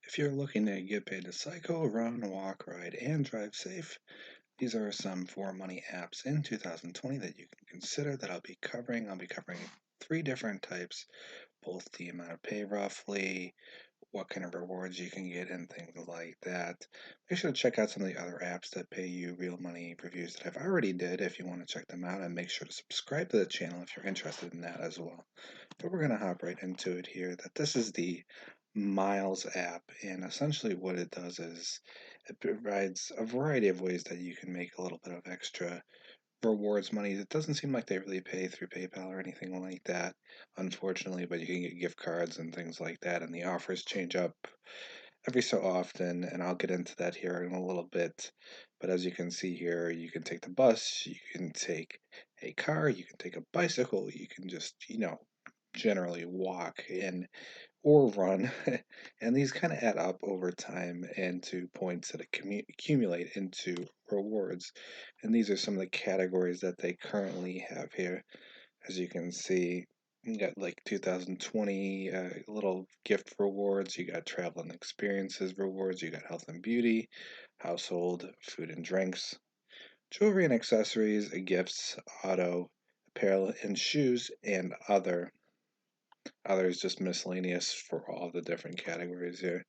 If you're looking to get paid to cycle, run, walk, ride, and drive safe, these are some for money apps in 2020 that you can consider that I'll be covering. I'll be covering three different types, both the amount of pay roughly, what kind of rewards you can get, and things like that. Make sure to check out some of the other apps that pay you real money reviews that I've already did if you want to check them out, and make sure to subscribe to the channel if you're interested in that as well. But we're going to hop right into it here. That this is the Miles app, and essentially what it does is it provides a variety of ways that you can make a little bit of extra rewards money. It doesn't seem like they really pay through PayPal or anything like that, unfortunately, but you can get gift cards and things like that, and the offers change up every so often, and I'll get into that here in a little bit. But as you can see here, you can take the bus, you can take a car, you can take a bicycle, you can just, generally walk and or run, and these kind of add up over time into points that accumulate into rewards. And these are some of the categories that they currently have here. As you can see, you got like 2020 little gift rewards, you got travel and experiences rewards, you got health and beauty, household, food and drinks, jewelry and accessories, gifts, auto, apparel and shoes, and others just miscellaneous for all the different categories here.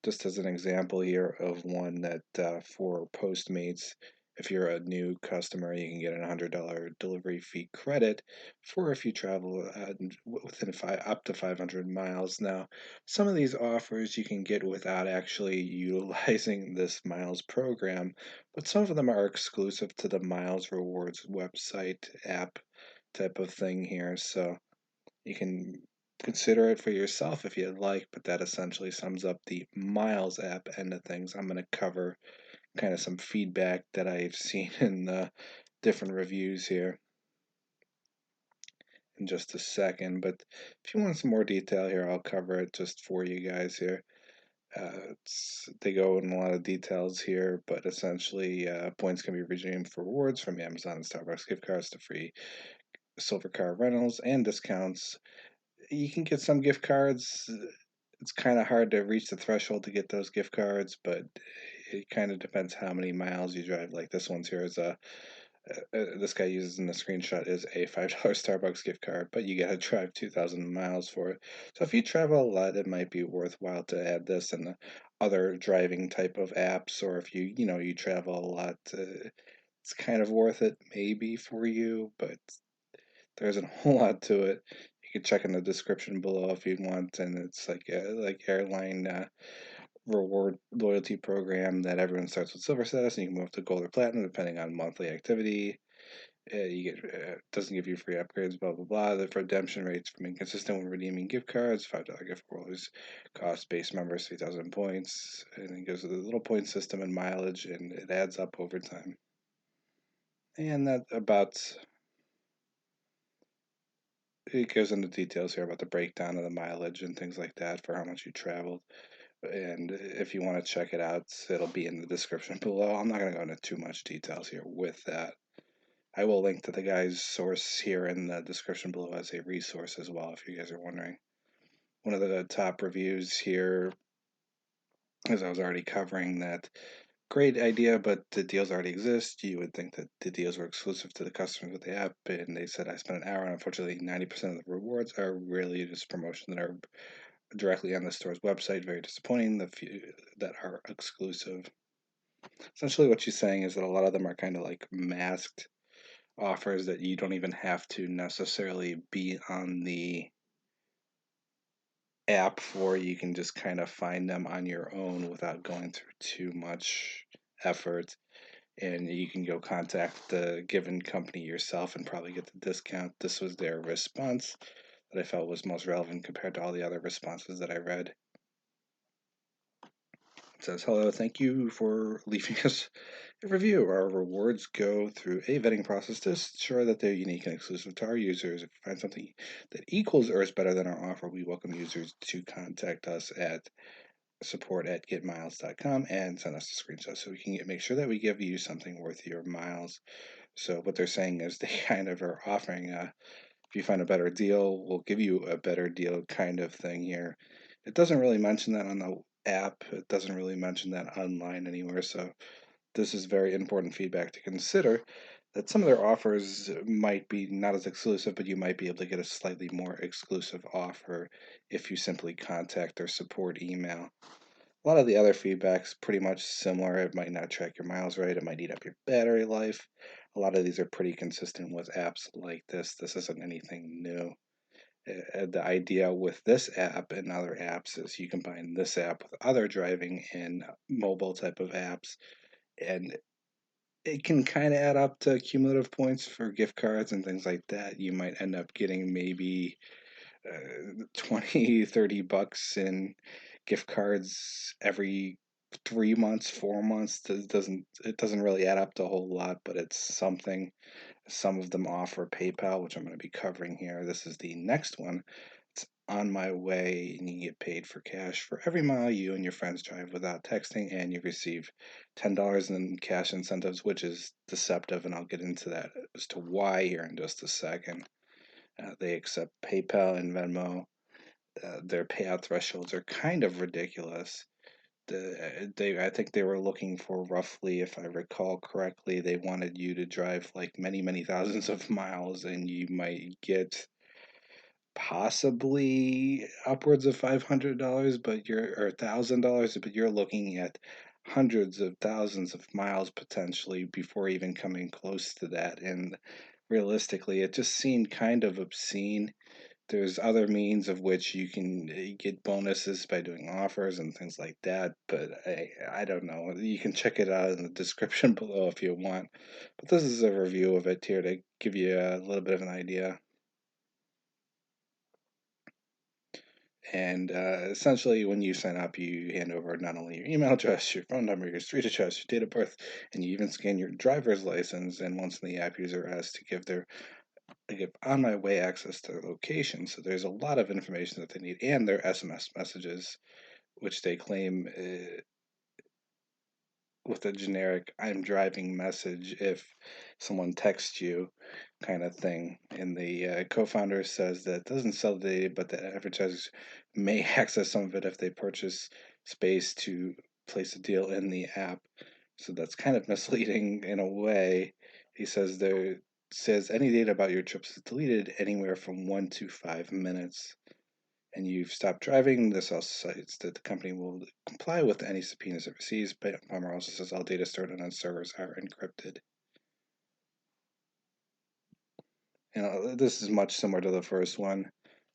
Just as an example here of one that for Postmates, if you're a new customer, you can get a $100 delivery fee credit for if you travel within up to 500 miles. Now, some of these offers you can get without actually utilizing this miles program, but some of them are exclusive to the Miles Rewards website app type of thing here. So you can consider it for yourself if you'd like, but that essentially sums up the Miles app end of things. I'm going to cover kind of some feedback that I've seen in the different reviews here in just a second. But if you want some more detail here, I'll cover it just for you guys here. They go in a lot of details here, but essentially, points can be redeemed for rewards from Amazon and Starbucks gift cards to free silver car rentals and discounts. You can get some gift cards. It's kind of hard to reach the threshold to get those gift cards, but it kind of depends how many miles you drive. Like this one's here is this guy uses in the screenshot is a $5 Starbucks gift card, but you got to drive 2,000 miles for it. So if you travel a lot, it might be worthwhile to add this and the other driving type of apps, or if you travel a lot, it's kind of worth it maybe for you, but there isn't a whole lot to it. You can check in the description below if you want, and it's like airline reward loyalty program that everyone starts with silver status, and you can move to gold or platinum depending on monthly activity. You get doesn't give you free upgrades, blah blah blah. The redemption rates from inconsistent when redeeming gift cards. $5 gift cards cost base members 3,000 points, and it goes to the little point system and mileage, and it adds up over time. And that about it goes into details here about the breakdown of the mileage and things like that for how much you traveled. And if you want to check it out, it'll be in the description below. I'm not going to go into too much details here with that. I will link to the guy's source here in the description below as a resource as well, if you guys are wondering. One of the top reviews here, as I was already covering, that great idea, but the deals already exist. You would think that the deals were exclusive to the customers of the app, and they said I spent an hour, and unfortunately, 90% of the rewards are really just promotion that are directly on the store's website. Very disappointing. The few that are exclusive. Essentially, what she's saying is that a lot of them are kind of like masked offers that you don't even have to necessarily be on the app for. You can just kind of find them on your own without going through too much effort. And you can go contact the given company yourself and probably get the discount. This was their response that I felt was most relevant compared to all the other responses that I read. It says, hello, thank you for leaving us a review. Our rewards go through a vetting process to ensure that they're unique and exclusive to our users. If you find something that equals or is better than our offer, we welcome users to contact us at support@getmiles.com and send us a screenshot so we can make sure that we give you something worth your miles. So what they're saying is they kind of are offering if you find a better deal, we'll give you a better deal kind of thing here. It doesn't really mention that on the app. It doesn't really mention that online anywhere, so this is very important feedback to consider that some of their offers might be not as exclusive, but you might be able to get a slightly more exclusive offer if you simply contact their support email. A lot of the other feedback's pretty much similar. It might not track your miles right, it might eat up your battery life. A lot of these are pretty consistent with apps like this. This isn't anything new. The idea with this app and other apps is you combine this app with other driving and mobile type of apps, and it can kind of add up to cumulative points for gift cards and things like that. You might end up getting maybe 20, $30 in gift cards every 3 months, 4 months. It doesn't really add up to a whole lot, but it's something. Some of them offer PayPal, which I'm going to be covering here. This is the next one. It's on my way, and you get paid for cash for every mile you and your friends drive without texting, and you receive $10 in cash incentives, which is deceptive, and I'll get into that as to why here in just a second. They accept PayPal and Venmo. Their payout thresholds are kind of ridiculous. I think they were looking for roughly, if I recall correctly, they wanted you to drive like many, many thousands of miles, and you might get possibly upwards of $500, but you're or $1,000, but you're looking at hundreds of thousands of miles potentially before even coming close to that. And realistically, it just seemed kind of obscene. There's other means of which you can get bonuses by doing offers and things like that, but I don't know. You can check it out in the description below if you want. But this is a review of it here to give you a little bit of an idea. And essentially, when you sign up, you hand over not only your email address, your phone number, your street address, your date of birth, and you even scan your driver's license. And once the app user has to give their give on my way access to their location. So there's a lot of information that they need, and their SMS messages, which they claim with a generic "I'm driving" message if someone texts you kind of thing. And the co-founder says that it doesn't sell the data, but that advertisers may access some of it if they purchase space to place a deal in the app. So that's kind of misleading in a way. He says any data about your trips is deleted anywhere from 1 to 5 minutes, and you've stopped driving. This also cites that the company will comply with any subpoenas it receives, but Palmer also says all data stored on its servers are encrypted. This is much similar to the first one.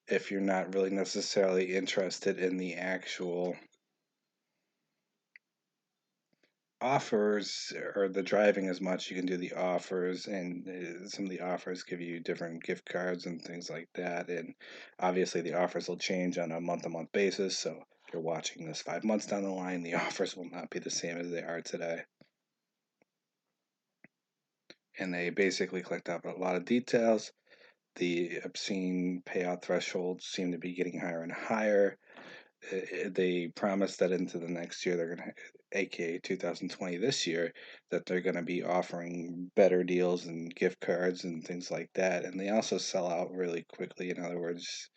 If you're not really necessarily interested in the actual offers or the driving as much, you can do the offers, and some of the offers give you different gift cards and things like that. And obviously, the offers will change on a month-to-month basis. So if you're watching this 5 months down the line, the offers will not be the same as they are today. And they basically collect up a lot of details. The obscene payout thresholds seem to be getting higher and higher. They promised that into the next year they're going to, aka 2020, this year, that they're going to be offering better deals and gift cards and things like that. And they also sell out really quickly. In other words,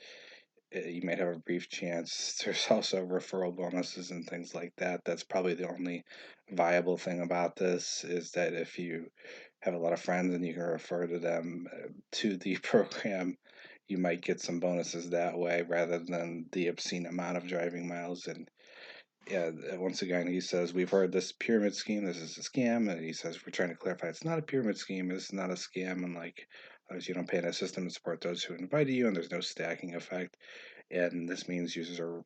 you might have a brief chance. There's also referral bonuses and things like that. That's probably the only viable thing about this, is that if you have a lot of friends and you can refer to them to the program, you might get some bonuses that way rather than the obscene amount of driving miles. And yeah, once again, he says, we've heard this pyramid scheme. This is a scam. And he says, we're trying to clarify it's not a pyramid scheme. It's not a scam. And like, you don't pay in a system to support those who invited you, and there's no stacking effect. And this means users are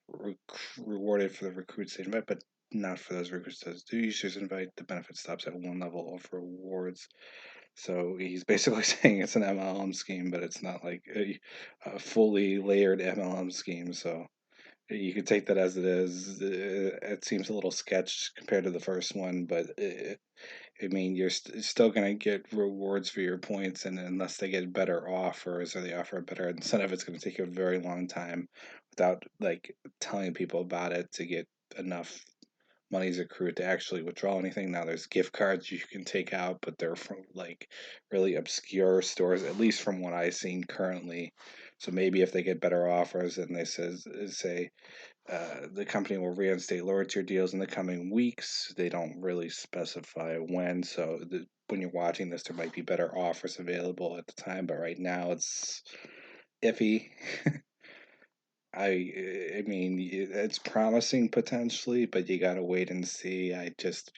rewarded for the recruits they invite, but not for those recruits that do users invite. The benefit stops at one level of rewards. So he's basically saying it's an MLM scheme, but it's not like a fully layered MLM scheme. So you could take that as it is. It seems a little sketch compared to the first one, but I mean, you're still going to get rewards for your points, and unless they get better offers or they offer a better incentive, it's going to take you a very long time without like telling people about it to get enough money's accrued to actually withdraw anything. Now there's gift cards you can take out, but they're from like really obscure stores, at least from what I've seen currently. So maybe if they get better offers and they say the company will reinstate lower tier deals in the coming weeks, they don't really specify when. So when you're watching this, there might be better offers available at the time, but right now it's iffy. I mean, it's promising potentially, but you gotta wait and see. I just,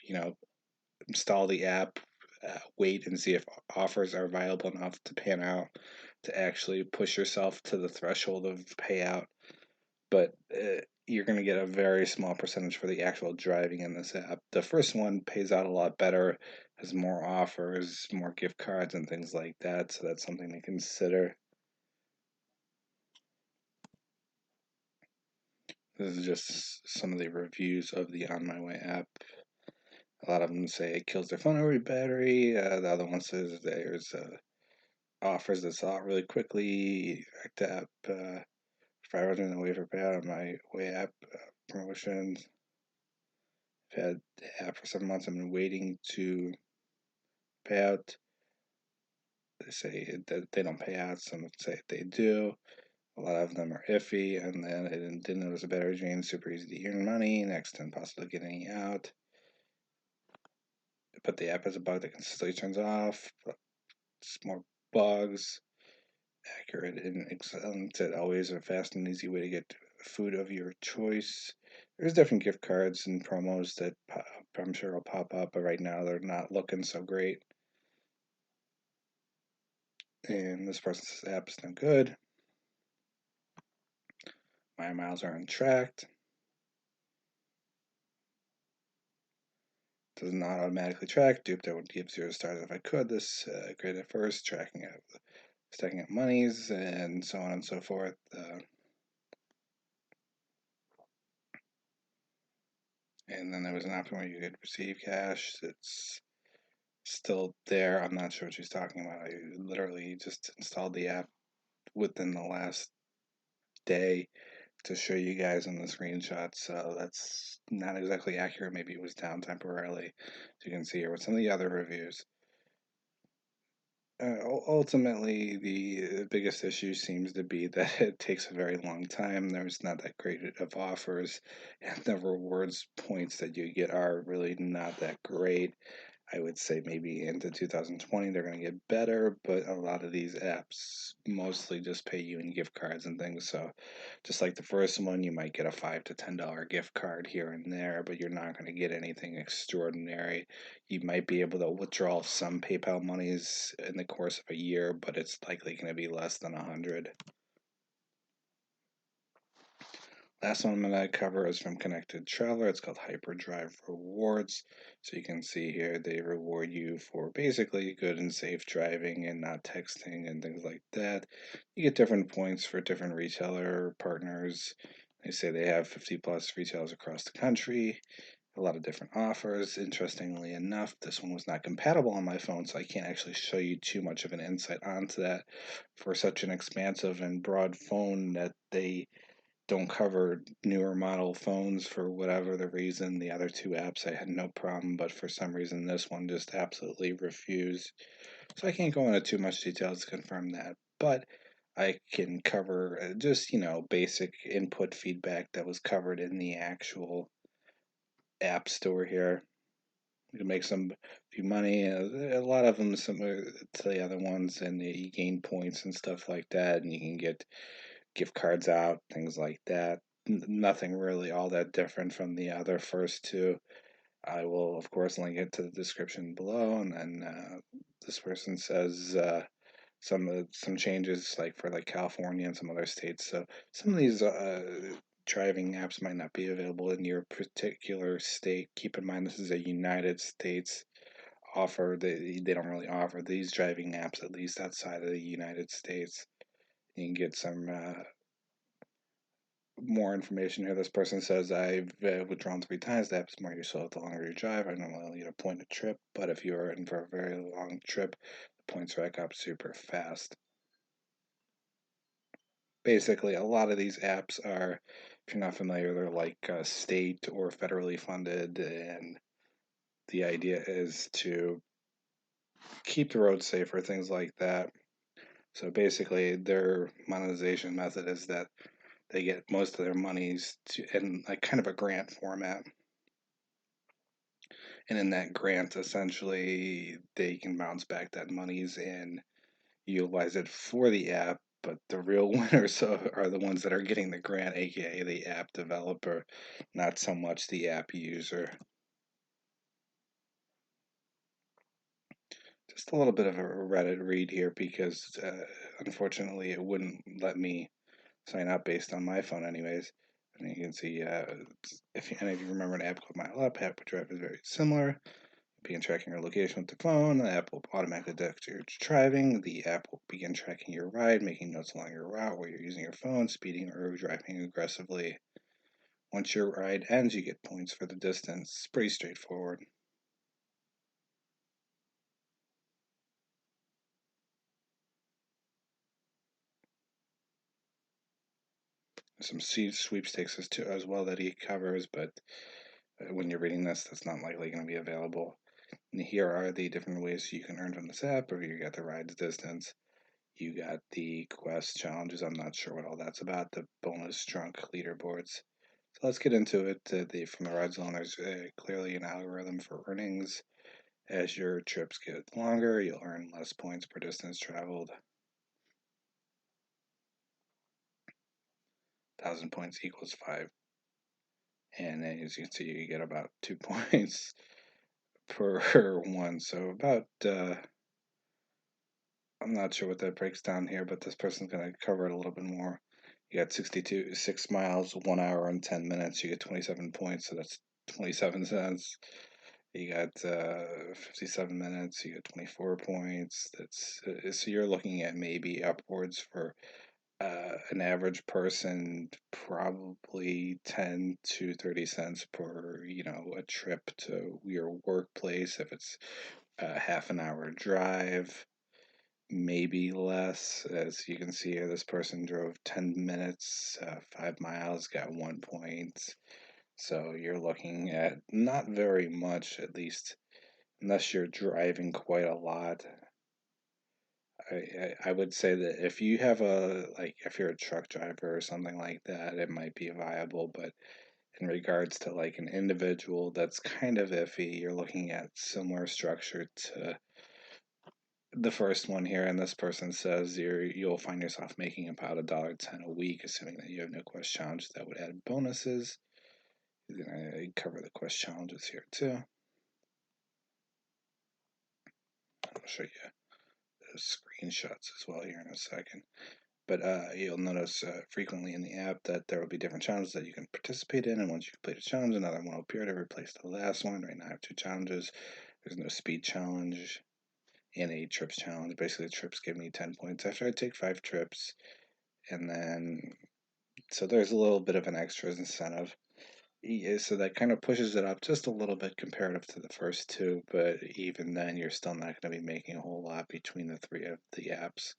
install the app, wait and see if offers are viable enough to pan out to actually push yourself to the threshold of payout. But you're going to get a very small percentage for the actual driving in this app. The first one pays out a lot better, has more offers, more gift cards, and things like that. So that's something to consider. This is just some of the reviews of the On My Way app. A lot of them say it kills their phone every battery. The other one says there's offers that sell out really quickly. Act app, 500 in the way for payout on My Way app promotions. I've had the app for 7 months. I've been waiting to pay out. They say that they don't pay out. Some say they do. A lot of them are iffy, and then it didn't notice a battery drain. Super easy to earn money. Next to impossible to get any out. But the app has a bug that consistently turns off. It's more bugs. Accurate and excellent. It always a fast and easy way to get food of your choice. There's different gift cards and promos that I'm sure will pop up, but right now they're not looking so great. And this person's app is no good. My miles are untracked. Does not automatically track. Duped, I would give 0 stars if I could. This great at first, tracking out, stacking up monies, and so on and so forth. And then there was an option where you could receive cash. It's still there. I'm not sure what she's talking about. I literally just installed the app within the last day to show you guys in the screenshot, so that's not exactly accurate. Maybe it was down temporarily. So you can see here with some of the other reviews. Ultimately, the biggest issue seems to be that it takes a very long time. There's not that great of offers, and the rewards points that you get are really not that great. I would say maybe into 2020 they're going to get better, but a lot of these apps mostly just pay you in gift cards and things. So, just like the first one, you might get a $5 to $10 gift card here and there, but you're not going to get anything extraordinary. You might be able to withdraw some PayPal monies in the course of a year, but it's likely going to be less than 100. Last one I'm going to cover is from Connected Traveler. It's called Hyperdrive Rewards. So you can see here they reward you for basically good and safe driving and not texting and things like that. You get different points for different retailer partners. They say they have 50 plus retailers across the country. A lot of different offers. Interestingly enough, this one was not compatible on my phone, so I can't actually show you too much of an insight onto that for such an expansive and broad phone that they don't cover newer model phones for whatever the reason. The other two apps I had no problem, but for some reason this one just absolutely refused. So I can't go into too much details to confirm that, but I can cover just, basic input feedback that was covered in the actual app store here. You can make some few money. A lot of them similar to the other ones, and you gain points and stuff like that, and you can get gift cards out, things like that. Nothing really all that different from the other first two. I will, of course, link it to the description below. And then this person says some changes, like for like California and some other states. So some of these driving apps might not be available in your particular state. Keep in mind this is a United States offer. They don't really offer these driving apps, at least outside of the United States. You can get some more information here. This person says, I've withdrawn 3 times. The app's more useful the longer you drive. I normally only get a point a trip, but if you are in for a very long trip, the points rack up super fast. Basically, a lot of these apps are, if you're not familiar, they're like state or federally funded, and the idea is to keep the roads safer, things like that. So basically, their monetization method is that they get most of their monies in like kind of a grant format. And in that grant, essentially, they can bounce back that monies and utilize it for the app. But the real winners are the ones that are getting the grant, aka the app developer, not so much the app user. Just a little bit of a Reddit read here because unfortunately it wouldn't let me sign up based on my phone, anyways. And you can see if any of you remember an app called My Up, app which is very similar. Begin tracking your location with the phone. The app will automatically detect you're driving. The app will begin tracking your ride, making notes along your route where you're using your phone, speeding, or driving aggressively. Once your ride ends, you get points for the distance. It's pretty straightforward. Some sweepstakes as well that he covers, but when you're reading this, that's not likely going to be available. And here are the different ways you can earn from this app. Or you got the rides distance. You got the quest challenges. I'm not sure what all that's about. The bonus trunk leaderboards. So let's get into it. From the ride zone, there's clearly an algorithm for earnings. As your trips get longer, you'll earn less points per distance traveled. 1,000 points equals 5. And then as you can see, you get about 2 points per one. So about, I'm not sure what that breaks down here, but this person's going to cover it a little bit more. You got 6 miles, 1 hour and 10 minutes. You get 27 points, so that's 27 cents. You got 57 minutes. You get 24 points. That's so you're looking at maybe upwards for an average person, probably 10 to 30 cents per a trip to your workplace. If it's a half an hour drive, maybe less. As you can see here, this person drove 10 minutes, 5 miles, got 1 point. So you're looking at not very much, at least, unless you're driving quite a lot. I would say that if you have if you're a truck driver or something like that, it might be viable. But in regards to like an individual, that's kind of iffy. You're looking at similar structure to the first one here, and this person says you'll find yourself making about $1.10 a week, assuming that you have no quest challenges that would add bonuses. You're gonna cover the quest challenges here too. I'll show you the screenshots as well here in a second. But you'll notice frequently in the app that there will be different challenges that you can participate in, and once you complete a challenge, another one will appear to replace the last one. Right now, I have 2 challenges. There's no speed challenge and a trips challenge. Basically, the trips give me 10 points after I take 5 trips, and then so there's a little bit of an extra incentive. Yeah, so that kind of pushes it up just a little bit comparative to the first two, but even then, you're still not going to be making a whole lot between the three of the apps.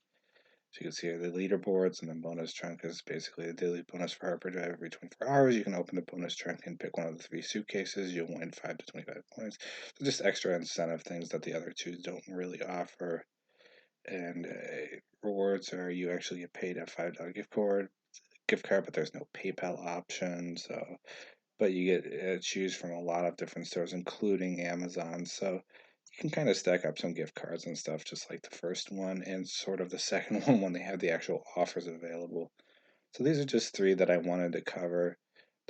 So you can see here the leaderboards, and then bonus trunk is basically a daily bonus for Harper Drive every 24 hours. You can open the bonus trunk and pick one of the 3 suitcases. You'll win 5 to 25 points. So just extra incentive things that the other two don't really offer. And rewards are you actually get paid a $5 gift card, but there's no PayPal option. So, but you get choose from a lot of different stores, including Amazon. So you can kind of stack up some gift cards and stuff, just like the first one and sort of the second one when they have the actual offers available. So these are just 3 that I wanted to cover.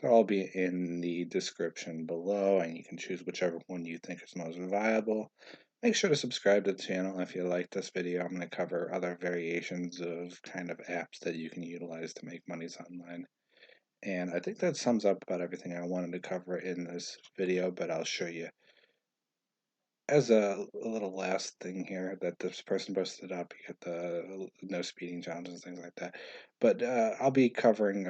They'll all be in the description below, and you can choose whichever one you think is most viable. Make sure to subscribe to the channel if you like this video. I'm going to cover other variations of kind of apps that you can utilize to make monies online. And I think that sums up about everything I wanted to cover in this video, but I'll show you as a little last thing here that this person posted up. You get the no speeding challenges and things like that. But I'll be covering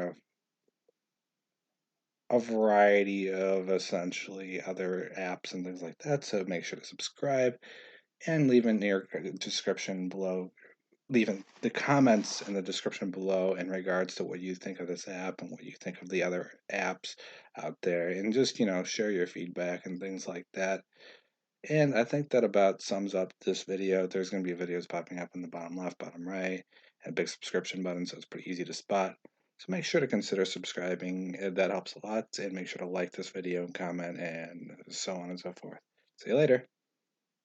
a variety of essentially other apps and things like that. So make sure to subscribe and leave in your description below. Leave in the comments in the description below in regards to what you think of this app and what you think of the other apps out there, and just share your feedback and things like that. And I think that about sums up this video. There's going to be videos popping up in the bottom left, bottom right, and a big subscription button, so it's pretty easy to spot. So make sure to consider subscribing. That helps a lot. And make sure to like this video and comment and so on and so forth. See you later.